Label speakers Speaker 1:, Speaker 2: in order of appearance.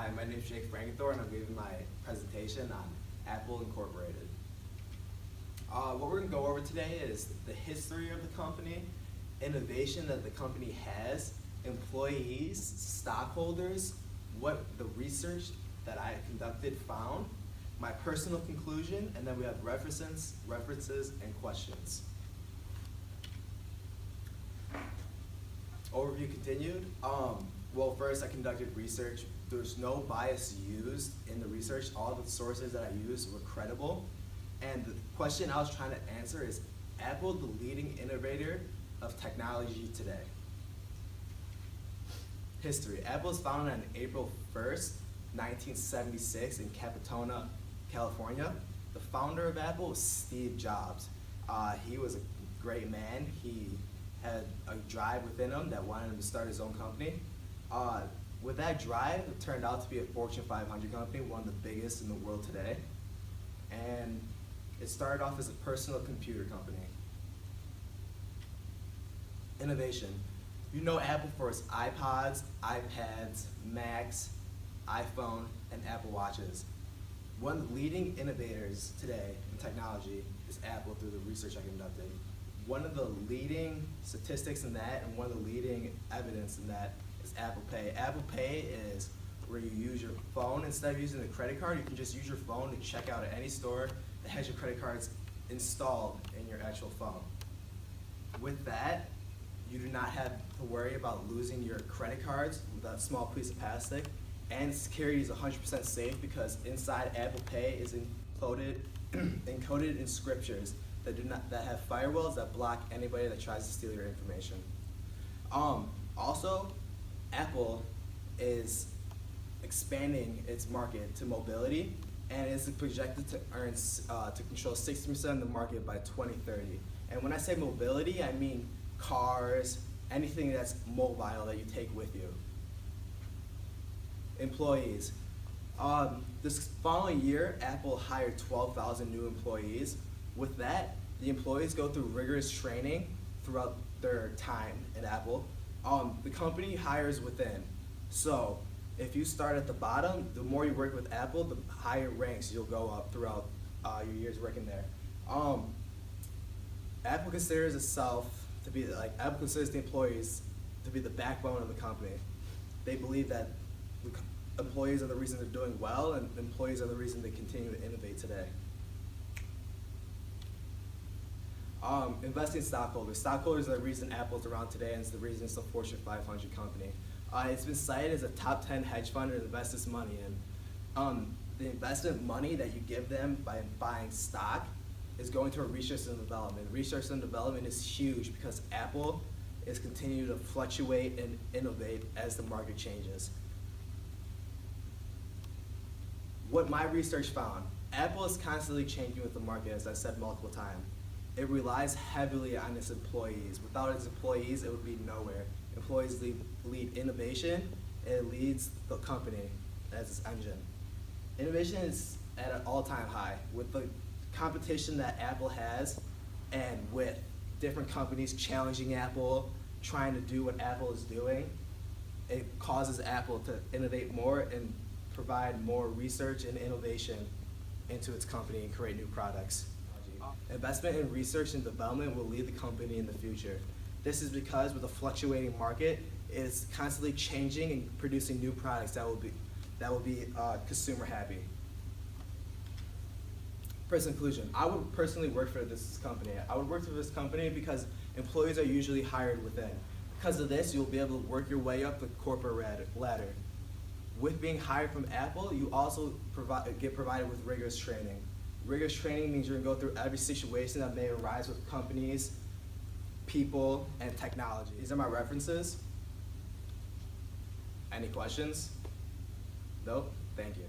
Speaker 1: Hi, my name is Jake Frankenthor, and I'm giving my presentation on Apple Incorporated. What we're going to go over today is the history of the company, innovation that the company has, employees, stockholders, what the research that I conducted found, my personal conclusion, and then we have references, and questions. Overview continued. Well, first I conducted research. There's no bias used in the research. All the sources that I used were credible. And the question I was trying to answer is, Apple the leading innovator of technology today? History. Apple was founded on April 1st, 1976 in Capitona, California. The founder of Apple was Steve Jobs. He was a great man. He had a drive within him that wanted him to start his own company. With that drive, it turned out to be a Fortune 500 company, one of the biggest in the world today. And it started off as a personal computer company. Innovation. You know Apple for its iPods, iPads, Macs, iPhone, and Apple Watches. One of the leading innovators today in technology is Apple through the research I conducted. One of the leading statistics in that and one of the leading evidence in that is Apple Pay. Apple Pay is where you use your phone instead of using a credit card. You can just use your phone to check out at any store that has your credit cards installed in your actual phone. With that, you do not have to worry about losing your credit cards with a small piece of plastic, and security is 100% safe because inside Apple Pay is encoded in scriptures that have firewalls that block anybody that tries to steal your information. Also, Apple is expanding its market to mobility and is projected to control 60% of the market by 2030. And when I say mobility, I mean cars, anything that's mobile that you take with you. Employees. This following year, Apple hired 12,000 new employees. With that, the employees go through rigorous training throughout their time at Apple. The company hires within. So if you start at the bottom, the more you work with Apple, the higher ranks you'll go up throughout your years working there. Apple considers itself to be Apple considers the employees to be the backbone of the company. They believe that employees are the reason they're doing well, and employees are the reason they continue to innovate today. Investing in stockholders. Stockholders are the reason Apple's around today, and it's the reason it's a Fortune 500 company. It's been cited as a top 10 hedge fund to invest this money in. The investment money that you give them by buying stock is going to research and development. Research and development is huge because Apple is continuing to fluctuate and innovate as the market changes. What my research found, Apple is constantly changing with the market, as I said multiple times. It relies heavily on its employees. Without its employees, it would be nowhere. Employees lead innovation, and it leads the company as its engine. Innovation is at an all-time high. With the competition that Apple has, and with different companies challenging Apple, trying to do what Apple is doing, it causes Apple to innovate more and provide more research and innovation into its company and create new products. Investment in research and development will lead the company in the future. This is because with a fluctuating market, it's constantly changing and producing new products that will be consumer happy. First conclusion, I would personally work for this company. I would work for this company because employees are usually hired within. Because of this, you'll be able to work your way up the corporate ladder. With being hired from Apple, you also get provided with rigorous training. Rigorous training means you're going to go through every situation that may arise with companies, people, and technology. These are my references. Any questions? Nope? Thank you.